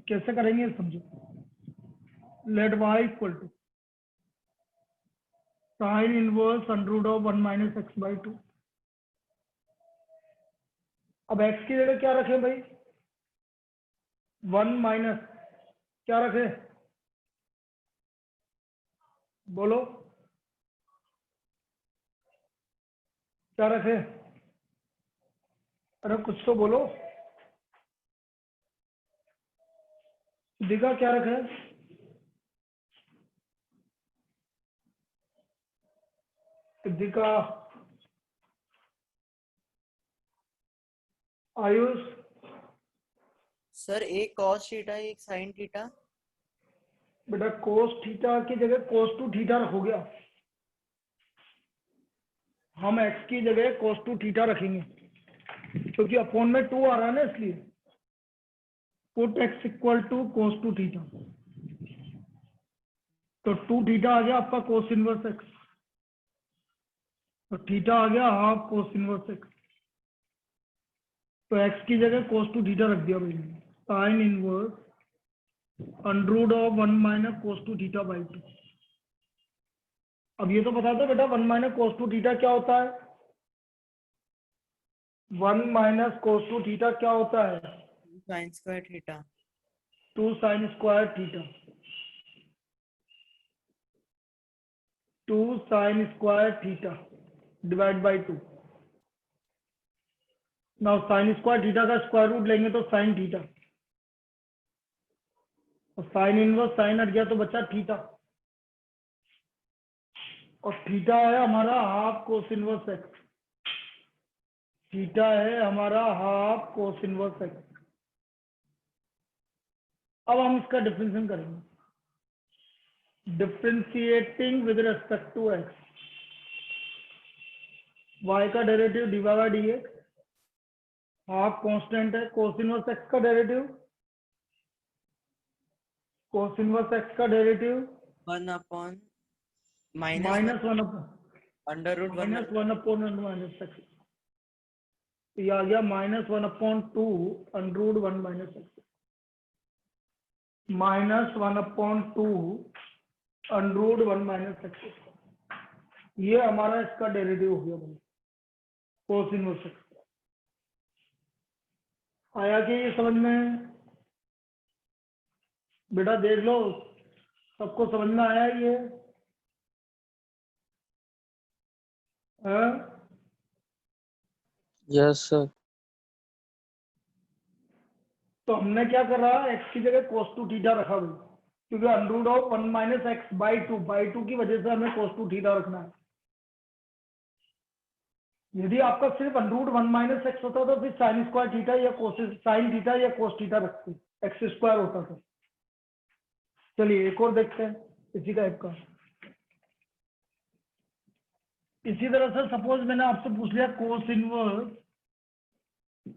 कैसे करेंगे समझो। Let y equal to sine inverse under root of 1 minus X by 2। अब x की जगह क्या रखें भाई? 1 माइनस क्या रखें, बोलो क्या रखें? अरे कुछ तो बोलो, दिखा क्या रखें? दिखा, आयुष, सर एक cos थीटा एक sin थीटा। बेटा कोस थीटा की जगह कोस टू थीटा रखोगे आप। हम x की जगह कोस टू थीटा रखेंगे क्योंकि अपॉन में 2 आ रहा है ना, इसलिए put x equal to cos two theta. तो 2 थीटा आ गया आपका कोस इनवर्स x, तो थीटा आ गया हाफ कोस इनवर्स x। तो x की जगह कोस टू थीटा रख दिया भाई, sine inverse under root of 1 minus cos two theta by 2। अब ये तो बता दो बेटा 1 माइनस कोस टू थीटा क्या होता है? 1 माइनस कोस टू थीटा क्या होता है? sin square theta. 2 sign square theta. 2 sign square theta divide by 2। Now sine square theta का स्क्वायर रूट लेंगे तो साइन थीटा, और साइन इनवर्स साइन हट गया तो बचा थीटा, और थीटा है हमारा half cos inverse x. Theta है हमारा हाफ कोस इनवर्स एक्स। अब हम इसका डिफरेंशिएशन करेंगे, differentiating with respect to X. y का derivative dy by D X, half constant है। कोस इनवर्स एक्स का डेरिवेटिव, कोस इनवर्स एक्स का derivative 1 upon minus minus 1 under root 1 minus 1 upon minus X. तो ये आ गया minus 1 upon 2 under root 1 minus X, minus 1 upon 2 under root 1 minus X. ये हमारा इसका डेरिवेटिव हो गया भाई, कोस इनवर्स एक्स। आया कि ये समझ में? बेटा देख लो, सबको समझ में आया ये? Yes sir. तो हमने क्या करा, एक्स की जगह कोस टू थीटा रखा भाई, क्योंकि under root of 1 minus X by two की वजह से हमें कोस टू थीटा रखना है। यदि आपका सिर्फ अंडर रूट 1 माइनस एक्स होता तो फिर साइन स्क्वायर थीटा या कोस साइन थीटा या कोस थीटा रखते, एक्स स्क्वायर होता था। चलिए एक और देखते हैं इसी टाइप का। इसी तरह से सपोज मैंने आपसे पूछ लिया cos inverse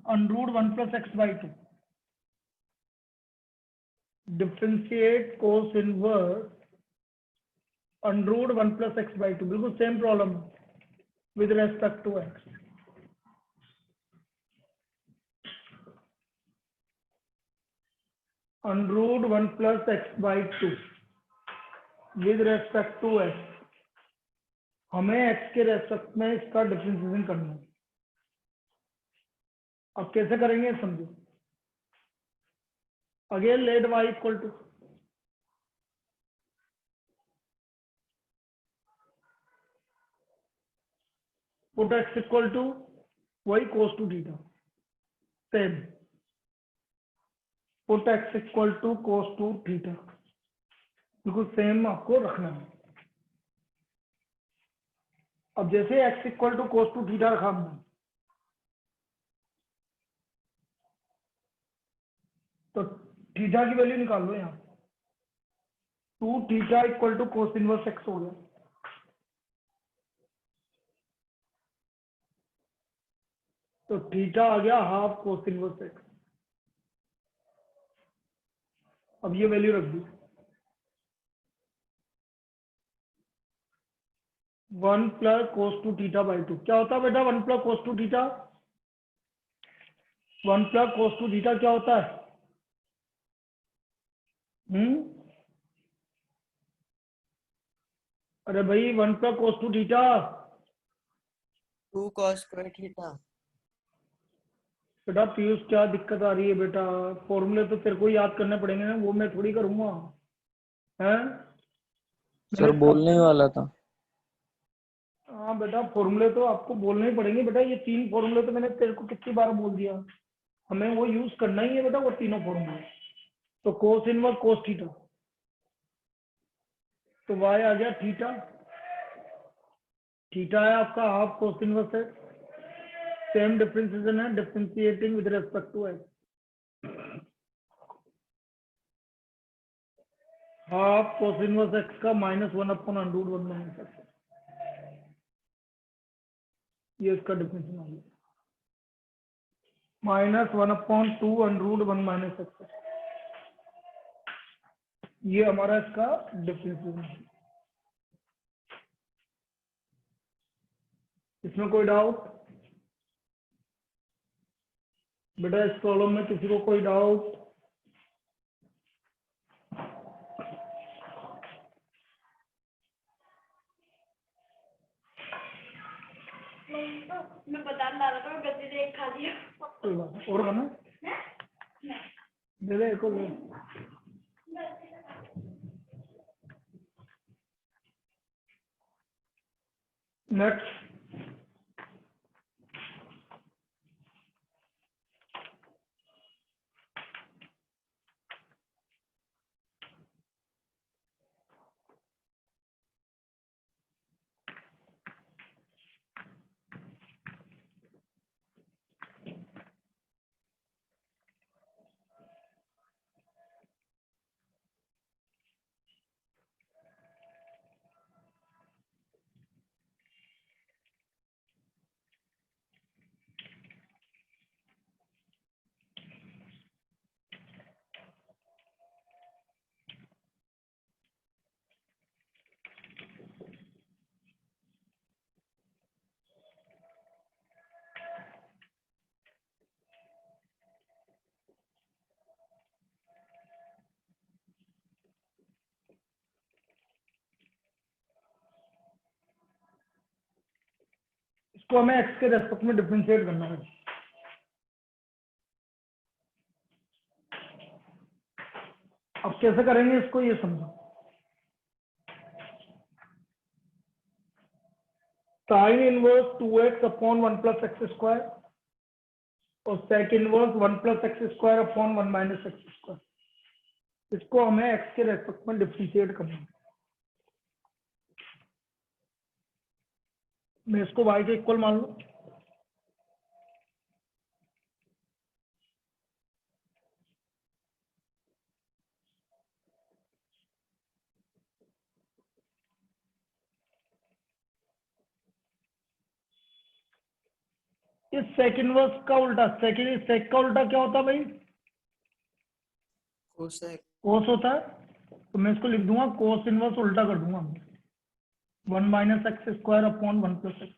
under root 1 plus x by 2, differentiate cos inverse under root 1 plus x by 2, बिल्कुल same problem with respect to x. Under root 1 plus x by 2 with respect to x, हमें x के respect में इसका differentiation करना है। अब कैसे करेंगे समझो। Again let y equal to put x equal to वही cos two theta, same put x equal to cos two theta, बिल्कुल सेम आपको रखना है। अब जैसे x equal to cos two theta रखा हमने, तो थीटा की वैल्यू निकाल लो यहाँ, 2 theta equal to cos inverse X हो गया। तो थीटा आ गया हाफ कोस इनवर्स एक्स। अब ये वैल्यू रख दी, 1 plus cos two theta by 2 क्या होता है बेटा? 1 plus cos two theta, 1 plus cos two theta क्या होता है? अरे भाई 1 plus cos two theta. 2 cos square theta. बेटा पीयूष क्या दिक्कत आ रही है बेटा? फॉर्मूले तो तेरे को ही याद करने पड़ेंगे ना, वो मैं थोड़ी करूंगा। हैं? सर मैंने बोलने ही वाला था। हाँ बेटा, फॉर्मूले तो आपको बोलने ही पड़ेंगे बेटा। ये 3 फॉर्मूले तो मैंने तेरे को कितनी बार बोल दिया, हमें वो यूज करना ही है बेटा, वो तीनों फॉर्मूले। तो कोस इनवर्स कोस थीटा, तो वाई आ गया थीटा। थीटा है आपका हाफ कोस इनवर्स है। सेम डिफरेंशिएशन है, differentiating with respect to X. Half cos inverse X का -1/√1 - एक्स, ये इसका डिफरेंशियल आ गया। -1/2√1 - एक्स, ये हमारा इसका डिफरेंशियल है। इसमें कोई डाउट बेटा? इस प्रॉब्लम में किसी को कोई डाउट? मैं बता रहा था गलती से एक खा लिया। कोई बात नहीं, और खाना दे दे एक और दे। नेक्स्ट, इसको हमें एक्स के रेस्पेक्ट में डिफरेंशिएट करना है। अब कैसे करेंगे इसको, ये समझो। साइन इनवर्स 2x/1 + x² और सेक इनवर्स 1 + x²/1 - x²। इसको हमें एक्स के रेस्पेक्ट में डिफरेंशिएट करना है। मैं इसको y के इक्वल मान लूं। इस सेक इनवर्स का उल्टा, सेक का उल्टा क्या होता है भाई? कोसेक। कोस होता है। तो मैं इसको लिख दूंगा, कोस इनवर्स उल्टा कर दूंगा 1 - x²/1 + x।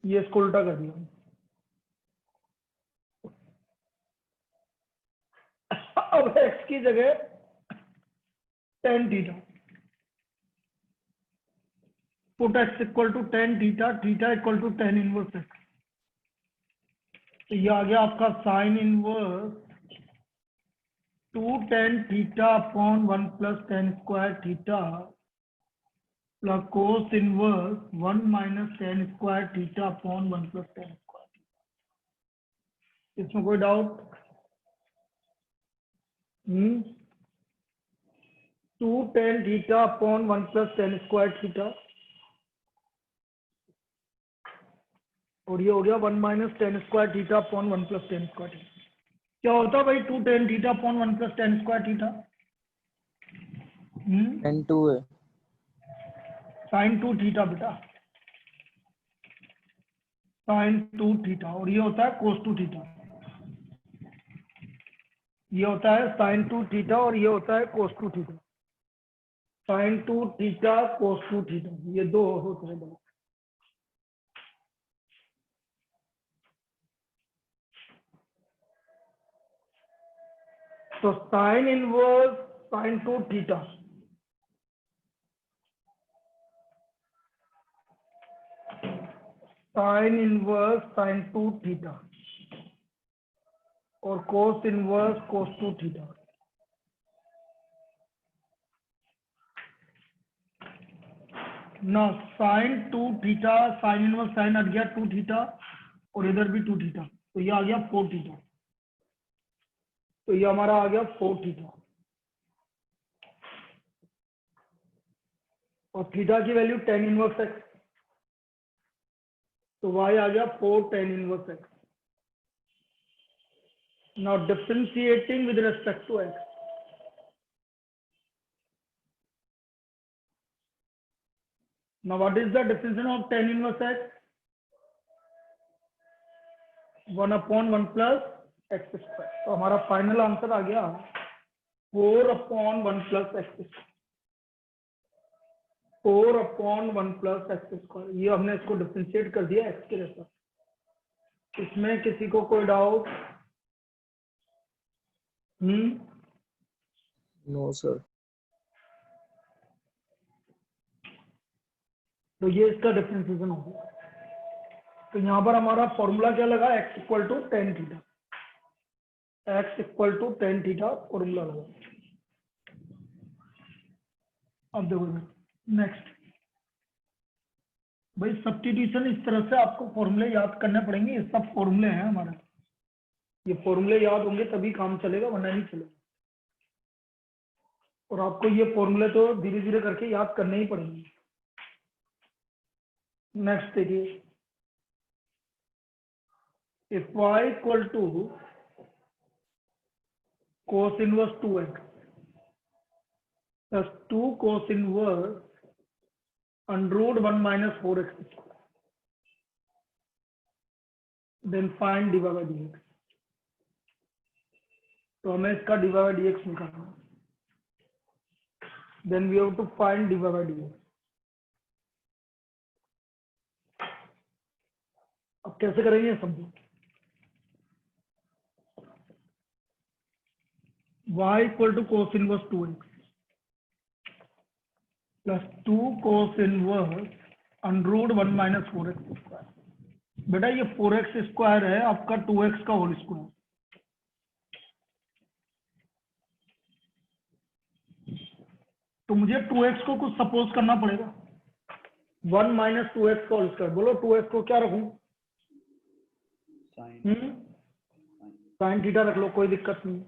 ये इसको उल्टा कर दिया। अब x की जगह tan theta, put x = tan theta, theta = tan inverse x। तो ये आ गया आपका sine inverse 2 tan θ/1 + tan² theta plus cos inverse 1 - tan² θ/1 + tan²। इसमें कोई डाउट? 2 tan θ/1 + tan² थीटा, और ये हो गया 1 - tan² θ/1 + tan²। क्या होता है भाई 2 tan θ/1 + tan² थीटा? N2 है। sin 2 थीटा बेटा, sin 2 थीटा, और ये होता है cos 2 थीटा। ये होता है sin 2 थीटा और ये होता है cos 2 theta. sin 2 theta cos 2 theta, ये दो होते हैं भाई। तो sine inverse sine 2 theta, sine inverse sine 2 theta और कोस इनवर्स कोस 2 थीटा। ना sine 2 theta, sine inverse sine हट गया 2 थीटा और इधर भी 2 थीटा, तो ये आ गया 4 थीटा। तो ये हमारा आ गया 4 थीटा और थीटा की वैल्यू tan इनवर्स x, तो y आ गया 4 tan inverse x। Now differentiating with respect to x, now what is the differentiation of tan inverse x? 1/1 plus x square। तो हमारा फाइनल आंसर आ गया 4/1 plus x square, 4/1 plus x square। ये हमने इसको डिफरेंशिएट कर दिया x के रेस्पेक्ट। इसमें किसी को कोई डाउट? No sir. तो ये इसका डिफरेंशिएशन हो गया। तो यहाँ पर हमारा फॉर्मूला क्या लगा? x equal to tan theta, x equal to tan theta formula लगा। अब देखो नेक्स्ट भाई, सब्स्टिट्यूशन इस तरह से आपको फॉर्मूले याद करने पड़ेंगे। ये सब फॉर्मूले हैं हमारे, ये फॉर्मूले याद होंगे तभी काम चलेगा, वरना नहीं चलेगा। और आपको ये फॉर्मूले तो धीरे धीरे करके याद करने ही पड़ेंगे। नेक्स्ट देखिए, if y equal to cos inverse 2x plus 2 cos inverse under root 1 minus 4x square, then find dy by dx। तो हमें इसका dy by dx निकालना है। then we have to find dy by dx। अब कैसे करेंगे समझो। y equal to cos inverse 2x plus 2 cos inverse under root 1 minus 4x square। बेटा ये 4x स्क्वायर है आपका 2x का होल स्क्वायर, तो मुझे 2x को कुछ सपोज करना पड़ेगा। 1 माइनस 2x का होल स्क्वायर, बोलो 2x को क्या रखूं? साइन थीटा रख लो, कोई दिक्कत नहीं।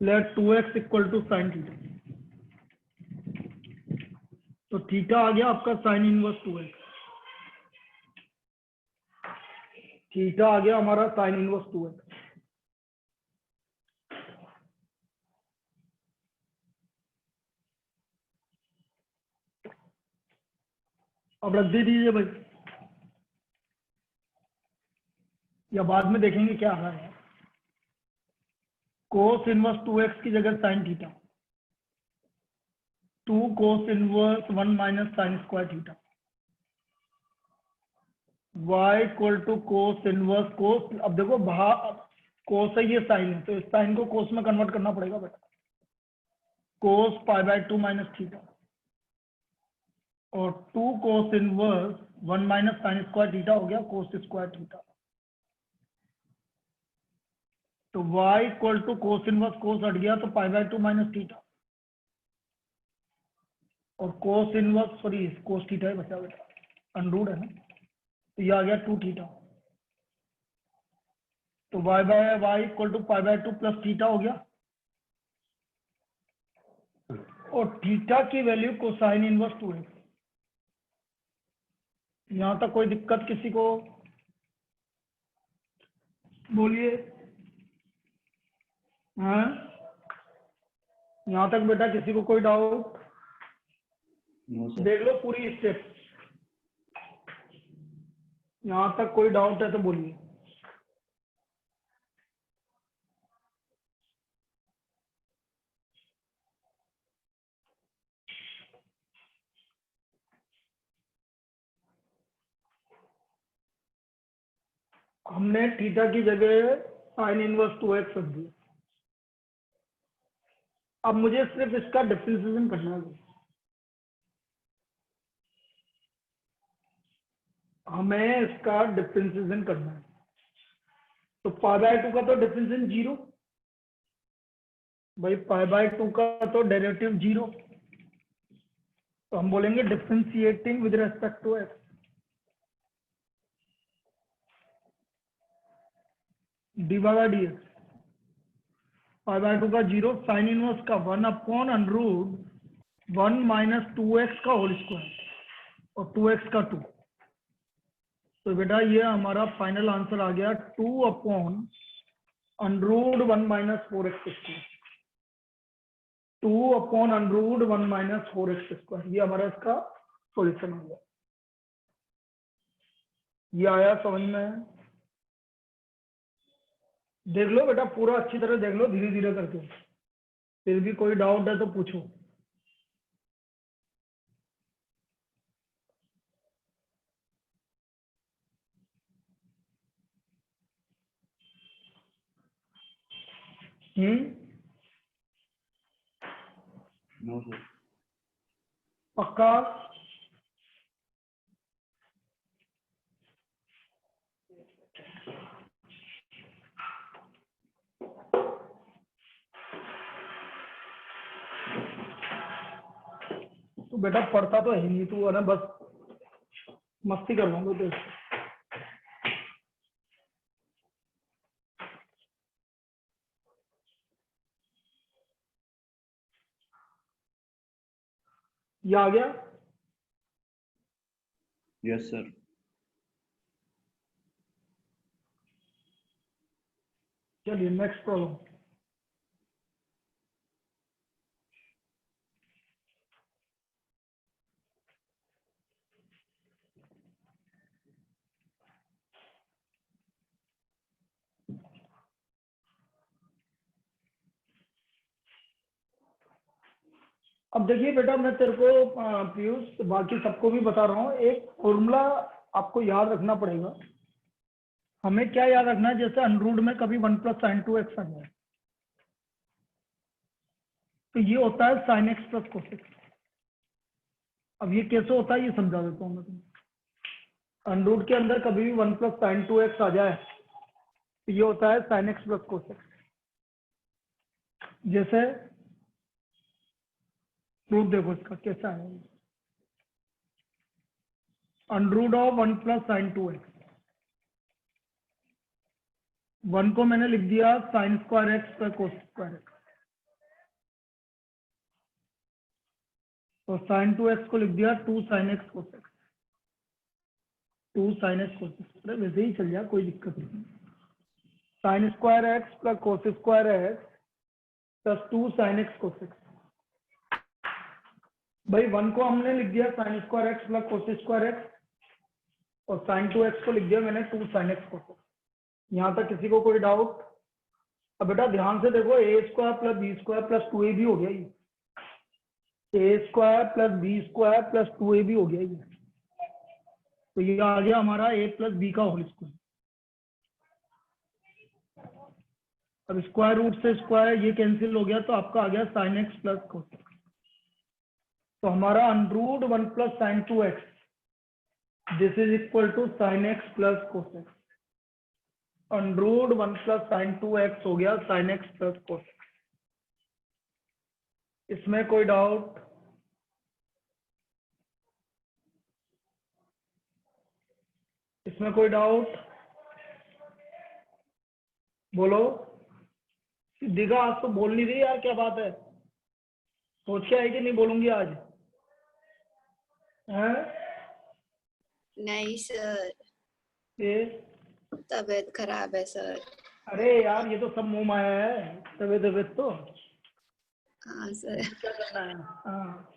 Let 2x equal to sine theta, तो थीटा आ गया आपका साइन इनवर्स 2x, थीटा आ गया हमारा साइन इनवर्स 2x। अब रख दे दीजिए भाई, या बाद में देखेंगे क्या आ रहा है। कोस इनवर्स 2x की जगह sine theta, 2 cos inverse 1 minus sine square theta, y equal to cos inverse cos. अब देखो कोस है, ये साइन है, तो इस साइन को कोस में कन्वर्ट करना पड़ेगा बेटा। Cos pi by 2 minus theta और 2 cos inverse 1 minus sine square theta हो गया कोस स्क्वायर थीटा। तो y equal to cos inverse cos हट गया, तो पाई बाय 2 माइनस थीटा और cos inverse sorry cos theta ही बचा बेटा, अनरूट है ना, तो ये आ गया 2 थीटा। तो y by y equal to pi by 2 plus theta हो गया, और थीटा की वैल्यू कोसाइन इनवर्स 2x। यहां तक कोई दिक्कत किसी को? बोलिए। हाँ, यहां तक बेटा किसी को कोई डाउट? देख लो पूरी स्टेप, यहां तक कोई डाउट है तो बोलिए। हमने थीटा की जगह साइन इनवर्स 2x रख दिया, अब मुझे सिर्फ इसका डिफरेंशिएशन करना है, हमें इसका डिफरेंशिएशन करना है। तो π/2 का तो डिफरेंशिएशन 0, भाई π/2 का तो डेरिवेटिव 0, तो हम बोलेंगे differentiating with respect to x, dy/dx π/2 का 0, साइन इनवर्स का 1/√1 माइनस 2x का होल स्क्वायर और 2x का 2। तो बेटा ये हमारा फाइनल आंसर आ गया 2/√1 माइनस 4x², 2/√1 माइनस 4x², ये हमारा इसका सॉल्यूशन हो गया। ये आया समझ में? देख लो बेटा, पूरा अच्छी तरह देख लो, धीरे धीरे करके, फिर भी कोई डाउट है तो पूछो। No sir. पक्का? तो बेटा पढ़ता तो है नहीं, तू है ना, बस मस्ती कर लूंगा तो। ये आ गया? Yes sir. चलिए नेक्स्ट प्रॉब्लम। अब देखिए बेटा, मैं तेरे को पीयूष, बाकी सबको भी बता रहा हूँ, एक फॉर्मूला आपको याद रखना पड़ेगा। हमें क्या याद रखना है, जैसे अनरूट में कभी 1 + sin2x आ जाए, तो ये होता है sin x + cos x। अब ये कैसे होता है ये समझा देता हूँ मैं तुम्हें। अनरूट के अंदर कभी भी 1 + sin2x आ जाए, तो ये होता है sin x + cos x। जैसे प्रूफ देखो इसका कैसा है। √1 + sin2x, 1 को मैंने लिख दिया sin² x + cos² x, और sin2x को लिख दिया 2 sin x cos x, 2 sin x cos x। अरे वैसे ही चल जाए, कोई दिक्कत नहीं। sin² x + cos² x + 2 sin x cos x। भाई 1 को हमने लिख दिया sin² x + cos² x, और sin2x को लिख दिया मैंने 2 sin x cos x। यहाँ तक किसी को कोई डाउट? अब बेटा ध्यान से देखो, a² + b² + 2ab हो गया, ये a² + b² + 2ab हो गया ये। तो ये आ गया हमारा a + b का होल स्क्वायर। अब स्क्वायर रूट से स्क्वायर ये कैंसिल हो गया, तो आपका आ गया sin x + cos x। तो हमारा √1 + sin2x, this is equal to sin x + cos x। √1 + sin2x हो गया sin x + cos x। इसमें कोई डाउट? इसमें कोई डाउट? बोलो। सिद्धिका आज तो बोल नहीं रही यार, क्या बात है? सोच के आई कि नहीं बोलूंगी आज? हैं? नहीं सर, ये तबीयत खराब है सर। अरे यार, ये तो सब मुंह माया है, तबीयत तो हाँ सर। क्या करना है। हाँ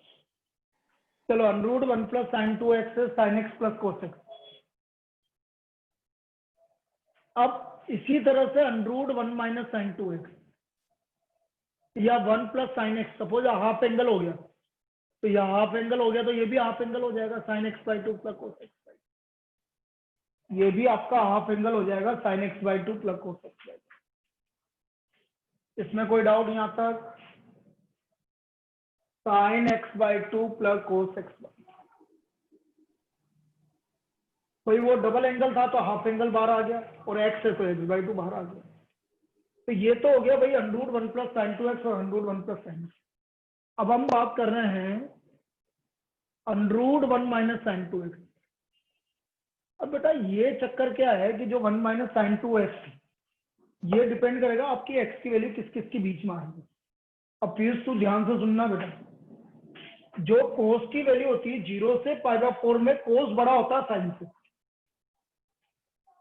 चलो, √1 + sin2x है sin x + cos x। अब इसी तरह से √1 - sin2x या 1 + sin x, suppose half angle हो गया, तो यह हाफ एंगल हो गया, तो ये भी हाफ एंगल हो जाएगा sin x/2 + cos x। ये भी आपका हाफ एंगल हो जाएगा sin x/2 + cos x। इसमें कोई डाउट यहाँ तक? Sine x by two plus cos x by, भाई वो डबल एंगल था तो हाफ एंगल बाहर आ गया, और एक्स है तो एक्स बाई टू बाहर आ गया। तो ये तो हो गया भाई under root one plus sine two x और under root one plus sine x. अब हम बात कर रहे हैं under root one minus sine two x. अब बेटा ये चक्कर क्या है कि जो one minus sine two x, ये डिपेंड करेगा आपकी एक्स की वैल्यू किस किस के बीच में आएगी। अब प्लीज तू ध्यान से सुनना बेटा, जो कोस की वैल्यू होती है 0 से π/4 में कोस बड़ा होता है साइन से।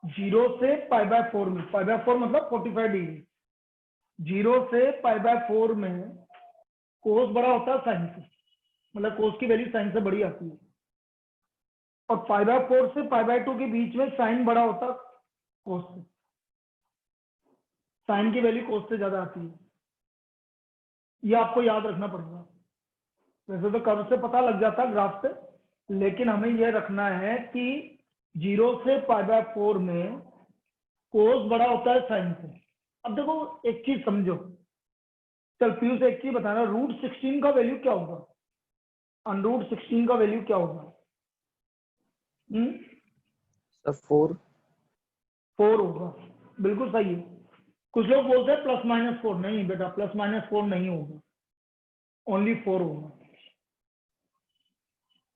0 से π/4 में, π/4 मतलब 45 डिग्री, 0 से π/4 में कोस बड़ा होता है साइन से, मतलब कोस की वैल्यू साइन से बड़ी आती है। और π/4 से π/2 के बीच में साइन बड़ा होता है कोस से, साइन की वैल्यू कोस से ज्यादा आती है। ये आपको याद रखना पड़ेगा। वैसे तो कर्व से पता लग जाता है ग्राफ से, लेकिन हमें यह रखना है कि 0 से π/4 में कोस बड़ा होता है साइन से। अब देखो एक चीज समझो, चल पीयूष एक चीज बताना, रूट 16 का वैल्यू क्या होगा, अंडरूट 16 का वैल्यू क्या होगा? सर 4 होगा, बिल्कुल सही है। कुछ लोग बोलते हैं प्लस माइनस 4, नहीं बेटा प्लस माइनस 4 नहीं होगा, ओनली 4 होगा।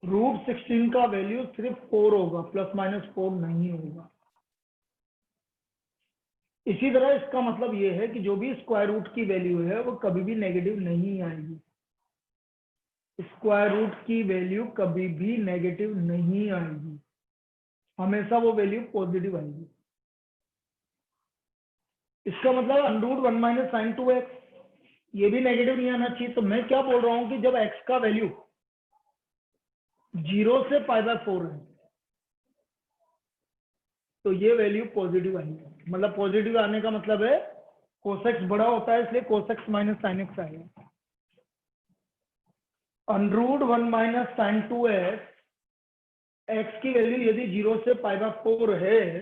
रूट 16 का वैल्यू सिर्फ 4 होगा, प्लस माइनस 4 नहीं होगा। इसी तरह इसका मतलब ये है कि जो भी स्क्वायर रूट की वैल्यू है वो कभी भी नेगेटिव नहीं आएगी। स्क्वायर रूट की वैल्यू कभी भी नेगेटिव नहीं आएगी, हमेशा वो वैल्यू पॉजिटिव आएगी। इसका मतलब under root one minus sine two x, ये भी नेगेटिव नहीं आना चाहिए। तो मैं क्या बोल रहा हूं कि जब एक्स का वैल्यू 0 से π/4 है तो ये वैल्यू पॉजिटिव आएगी। मतलब पॉजिटिव आने का मतलब है कोसेक्स बड़ा होता है, इसलिए कोसेक्स माइनस साइन एक्स आएगा। Under root one minus sine two x की वैल्यू यदि 0 से π/4 है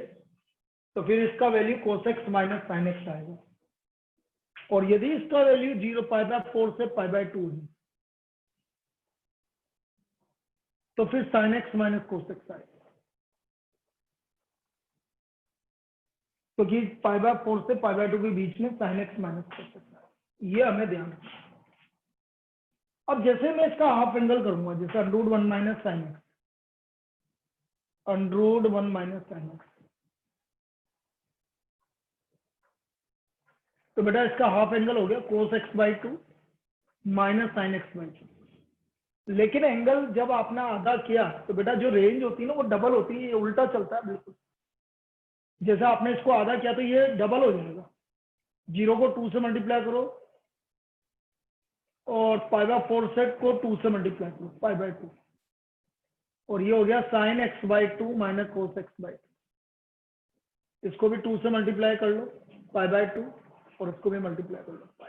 तो फिर इसका वैल्यू कोसेक्स माइनस साइन एक्स आएगा। और यदि इसका वैल्यू 0 π/4 से π/2 है तो फिर साइन एक्स माइनस कोसेक्स आएगा, क्योंकि π/4 से π/2 के बीच में साइन एक्स माइनस कोसेक्स आएगा। ये हमें ध्यान रखना। अब जैसे मैं इसका हाफ एंगल करूंगा, जैसे under root one minus sine x, under root one minus sine x, तो बेटा इसका हाफ एंगल हो गया cos x by to minus sine x by to. लेकिन एंगल जब आपने आधा किया तो बेटा जो रेंज होती है ना वो डबल होती है, ये उल्टा चलता है बिल्कुल। जैसे आपने इसको आधा किया तो ये डबल हो जाएगा, 0 को 2 से मल्टीप्लाई करो और π/4 सेट को 2 से मल्टीप्लाई करो, π/2, और ये हो गया sine x by to minus cos x by to. इसको भी 2 से मल्टीप्लाई कर लो, π/2, और इसको भी मल्टीप्लाई कर लो,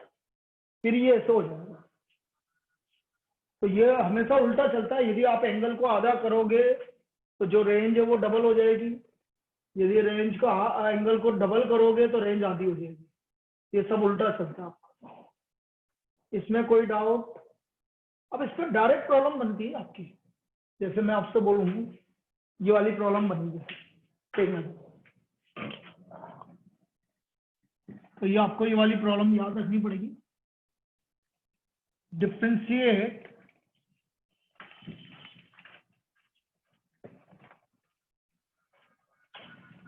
फिर ये ऐसे हो जाएगा। तो ये हमेशा उल्टा चलता है। यदि आप एंगल को आधा करोगे तो जो रेंज है वो डबल हो जाएगी, यदि रेंज का एंगल को डबल करोगे तो रेंज आधी हो जाएगी। ये सब उल्टा चलता है आपका, इसमें कोई डाउट? अब इस पर डायरेक्ट प्रॉब्लम बनती है आपकी, जैसे मैं आपसे बोलूँ ये वाली प्रॉब्लम बनेगी, ठीक है? तो ये आपको ये वाली प्रॉब्लम याद रखनी पड़ेगी। Differentiate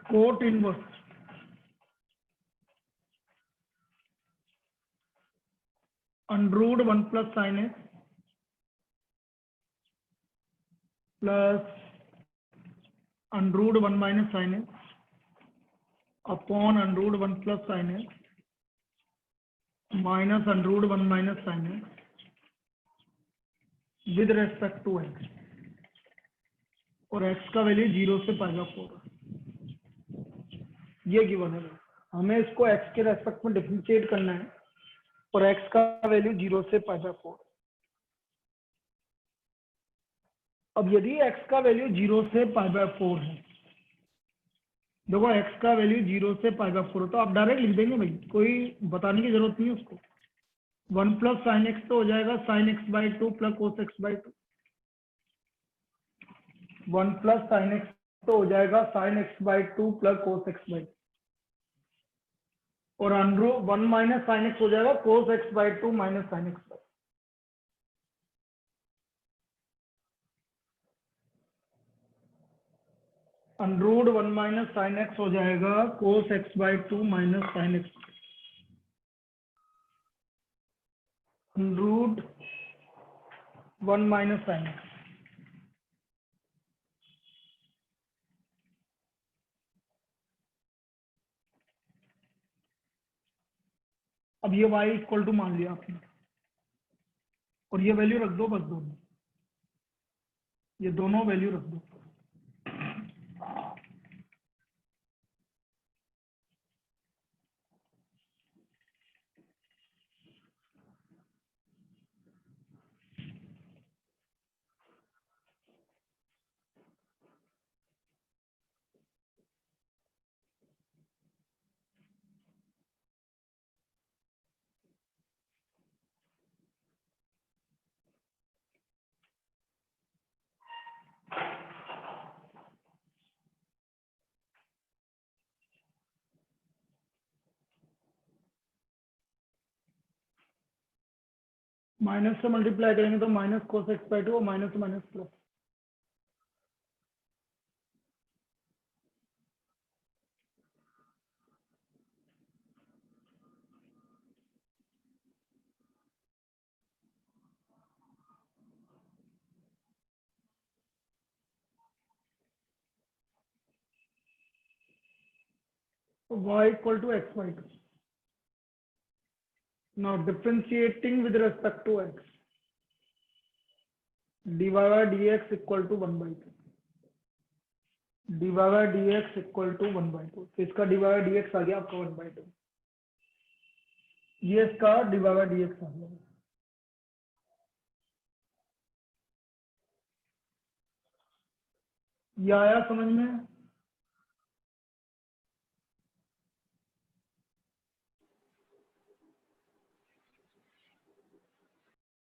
cot inverse under root one plus sine x plus under root one minus sine x upon under root one plus sine x minus under root one minus sine x with respect to x, और x का value 0 से π/4 ये given है। हमें इसको x के respect में differentiate करना है और एक्स का वैल्यू 0 से π/4। अब यदि x का वैल्यू 0 से π/4 है, देखो x का वैल्यू 0 से π/4 तो आप डायरेक्ट लिख देंगे भाई, कोई बताने की जरूरत नहीं है उसको। 1 प्लस साइन एक्स तो हो जाएगा sine x by 2 plus cos x by 2। 1 plus sine x तो हो जाएगा sine x by 2 plus cos x by 2, और अंडर 1 माइनस साइन एक्स हो जाएगा cos x by 2 minus sine x by. Under 1 minus sine x हो जाएगा cos x by 2 minus sine x. Under 1 minus sine x. अब ये y equal to मान लिया आपने, और ये वैल्यू रख दो बस, दोनों ये दोनों वैल्यू रख दो। माइनस से मल्टीप्लाई करेंगे तो माइनस कोस एक्स बाई 2 और माइनस से minus plus. y equal to x by 2. Now differentiating with respect to x, dy by dx equal to 1 by 2. dy by dx equal to 1 by 2. तो इसका dy by dx आ गया आपका 1 by 2। ये इसका dy by dx आ गया। ये आया समझ में?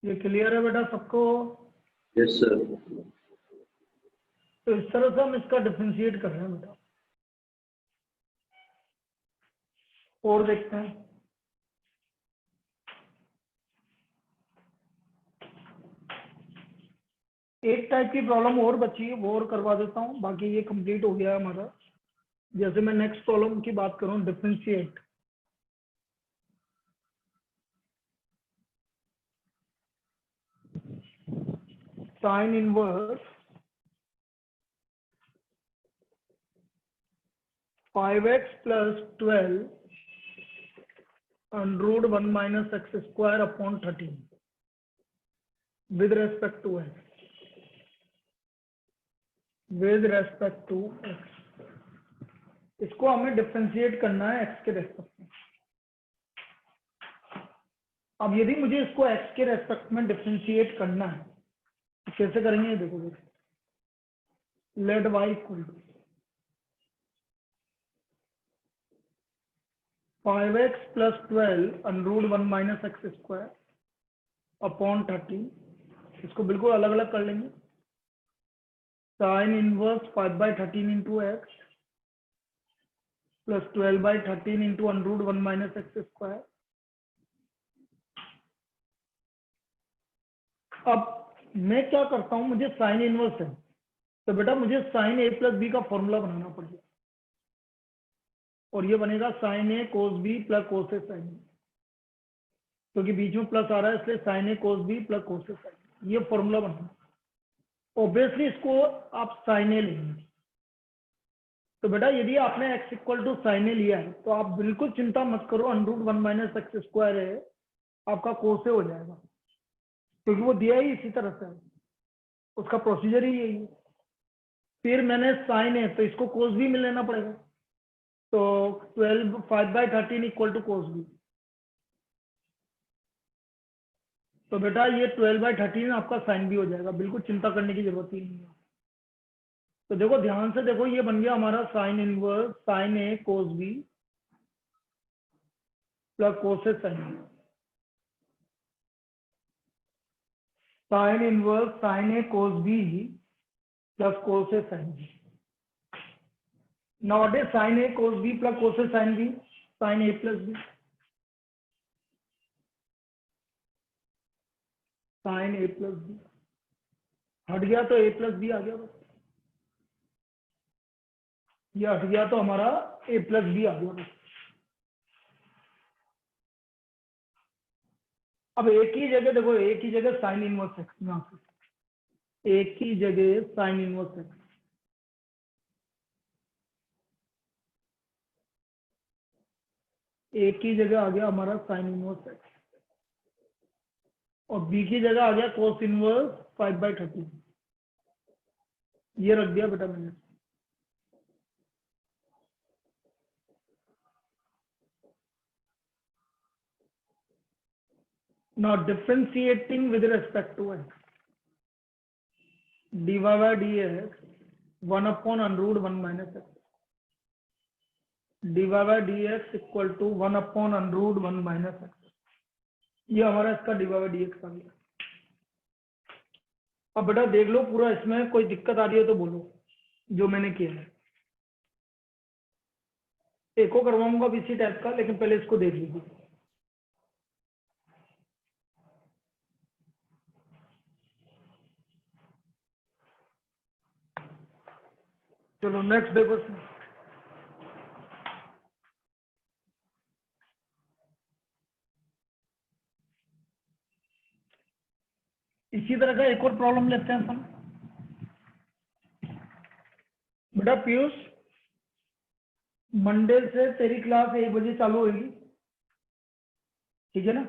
ये क्लियर है बेटा सबको? Yes sir. तो इस तरह से हम इसका डिफरेंशिएट कर रहे हैं बेटा। और देखते हैं, एक टाइप की प्रॉब्लम और बची है, वो और करवा देता हूँ, बाकी ये कंप्लीट हो गया है हमारा। जैसे मैं नेक्स्ट प्रॉब्लम की बात करूँ, differentiate sine inverse 5x plus 12 under root 1 minus x square upon 13 with respect to x. With respect to x. इसको हमें डिफरेंशिएट करना है x के रेस्पेक्ट में। अब यदि मुझे इसको x के रेस्पेक्ट में डिफरेंशिएट करना है तो कैसे करेंगे? देखो let y equal to 5x plus 12 under root 1 minus x square upon 13। इसको बिल्कुल अलग अलग कर लेंगे। Sine inverse 5 by 13 into x plus 12 by 13 into under root 1 minus x square। अब मैं क्या करता हूं, मुझे साइन इनवर्स है तो बेटा मुझे साइन a प्लस बी का फॉर्मूला बनाना पड़ेगा, और ये बनेगा sign A cos B plus cos A sign ए, क्योंकि बीच में प्लस आ रहा है इसलिए sign A cos B plus cos A sign, ये फॉर्मूला बनना। ऑब्वियसली इसको आप साइन ए लेंगे। तो बेटा यदि आपने x equal to sine A लिया है तो आप बिल्कुल चिंता मत करो, under root 1 minus x square है आपका कोस ए हो जाएगा, क्योंकि वो दिया ही इसी तरह से है, उसका प्रोसीजर ही यही है। फिर मैंने साइन ए तो इसको कोस बी में लेना पड़ेगा, तो 12 5 by 13 equal to cos B. तो बेटा ये 12 by 13 आपका साइन बी हो जाएगा, बिल्कुल चिंता करने की जरूरत ही नहीं है। तो देखो ध्यान से देखो, ये बन गया हमारा sine inverse sine A cos B plus cos A sine B. Sine inverse sine A cos B plus cos A sine B. Nowadays sin A cos B plus cos A sin B, sin A plus B, sin A plus B हट गया तो A plus B आ गया बस. ये हट गया तो हमारा A plus B आ गया बस. अब एक ही जगह देखो, एक ही जगह साइन इनवर्स एक्स, यहाँ से एक ही जगह साइन इनवर्स एक्स, एक ही जगह आ गया हमारा साइन इनवर्स एक्स, और बी की जगह आ गया कोस इनवर्स 5/30. ये रख दिया बेटा मैंने. Now differentiating with respect to x, dy by dx 1 upon under root 1 minus x, dy by dx equal to 1 upon under root 1 minus x. ये हमारा इसका dy by dx आ गया. अब बेटा देख लो पूरा, इसमें कोई दिक्कत आ रही है तो बोलो जो मैंने किया है. एक को करवाऊंगा इसी टाइप का, लेकिन पहले इसको देख लीजिए. चलो नेक्स्ट देखो. इसी तरह का एक और प्रॉब्लम लेते हैं हम. बेटा पीयूष, मंडे से तेरी क्लास 1 बजे चालू होगी, ठीक है ना?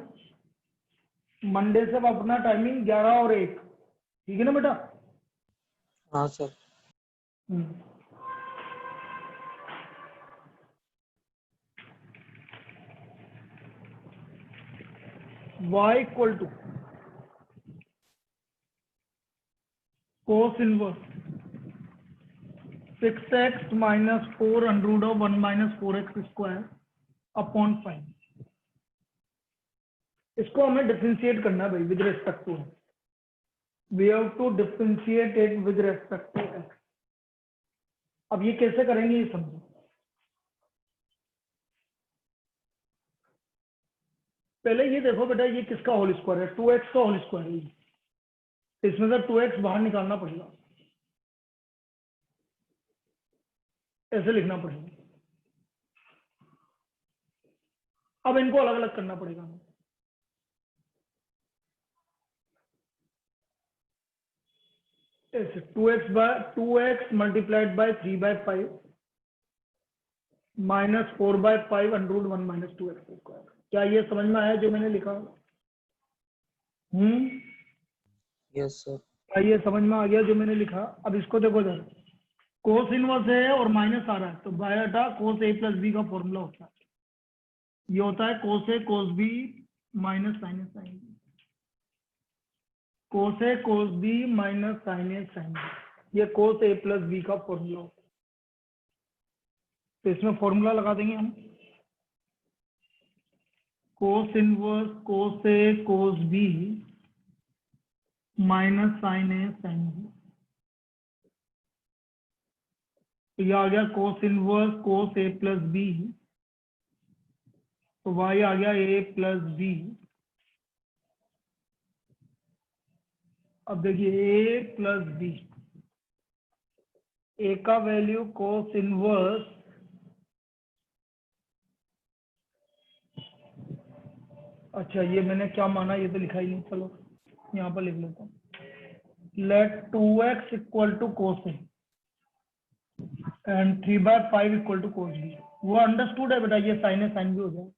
मंडे से अपना टाइमिंग 11 और 1, ठीक है ना बेटा? हाँ sir. y equal to cos inverse 6x minus 4 under root of 1 minus 4x square upon 5. इसको हमें डिफरेंशिएट करना है भाई with respect to x. We have to differentiate it with respect to x. अब ये कैसे करेंगे ये समझो. पहले ये देखो बेटा, ये किसका होल स्क्वायर है? 2x का होल स्क्वायर है. इसमें से 2x बाहर निकालना पड़ेगा, ऐसे लिखना पड़ेगा. अब इनको अलग अलग करना पड़ेगा. ऐसे 2x multiplied by 3/5 minus 4/5 under root 1 minus 2x square. क्या ये समझ में आया जो मैंने लिखा? Yes sir. क्या ये समझ में आ गया जो मैंने लिखा? अब इसको देखो जरा, कोस इनवर्स है और माइनस आ रहा है, तो बायोटा कोस ए प्लस बी का फॉर्मूला होता है. ये होता है कोस ए कोस बी माइनस साइन ए साइन बी. कोस ए कोस बी माइनस साइन ए साइन बी, ये कोस ए प्लस बी का फॉर्मूला होता है. तो इसमें फॉर्मूला लगा देंगे हम. कोस इनवर्स कोस ए कोस बी माइनस साइन ए साइन बी. तो ये आ गया कोस इनवर्स कोस ए प्लस बी, तो वाई आ गया ए प्लस बी. अब देखिए ए प्लस बी, ए का वैल्यू कोस इनवर्स अच्छा ये मैंने क्या माना ये तो लिखा ही नहीं, चलो यहाँ पर लिख लेता हूँ. Let 2x equal to cos A and 3/5 equal to cos B. वो अंडरस्टूड है बेटा, ये साइन ए साइन बी हो जाए.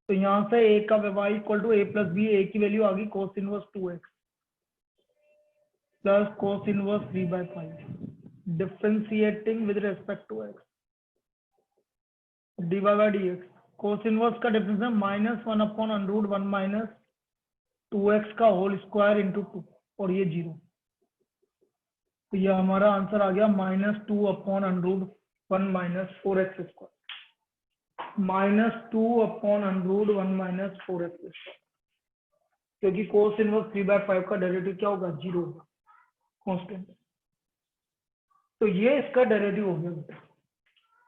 तो यहाँ से ए का y equal to A plus B, A की वैल्यू आ गई cos inverse 2x plus cos inverse 3/5. Differentiating with respect to x, dy by dx. Cos inverse का डिफरेंस है -1 upon under root 1 minus 2x का whole square into 2, और ये 0. तो ये हमारा आंसर आ गया -2 upon under root 1 minus 4x square. -2 upon under root 1 minus 4x square. क्योंकि कोस इनवर्स 3/5 का डेरिवेटिव क्या होगा, 0 होगा, कांस्टेंट। तो ये इसका डेरिवेटिव हो गया बेटा।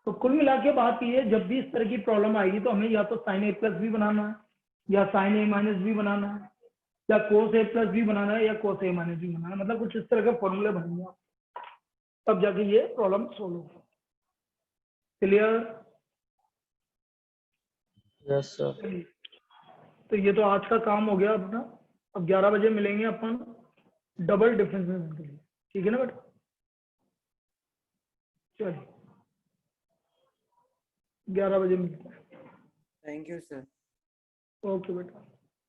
तो कुल मिला के बात ये है, जब भी इस तरह की प्रॉब्लम आएगी तो हमें या तो साइन ए प्लस बी बनाना है, या साइन ए माइनस बी बनाना है, या कोस ए प्लस बी बनाना है, या कोस ए माइनस बी बनाना है। मतलब कुछ इस तरह के फॉर्मूले बनेंगे आप, तब जाके ये प्रॉब्लम सोल्व होगा। क्लियर? Yes sir. तो ये तो आज का काम हो गया अपना। अब 11 बजे मिलेंगे अपन डबल डिफरेंशिएशन के लिए, ठीक है ना बेटा? चलिए 11 बजे मिलते हैं। Thank you sir. ओके बेटा।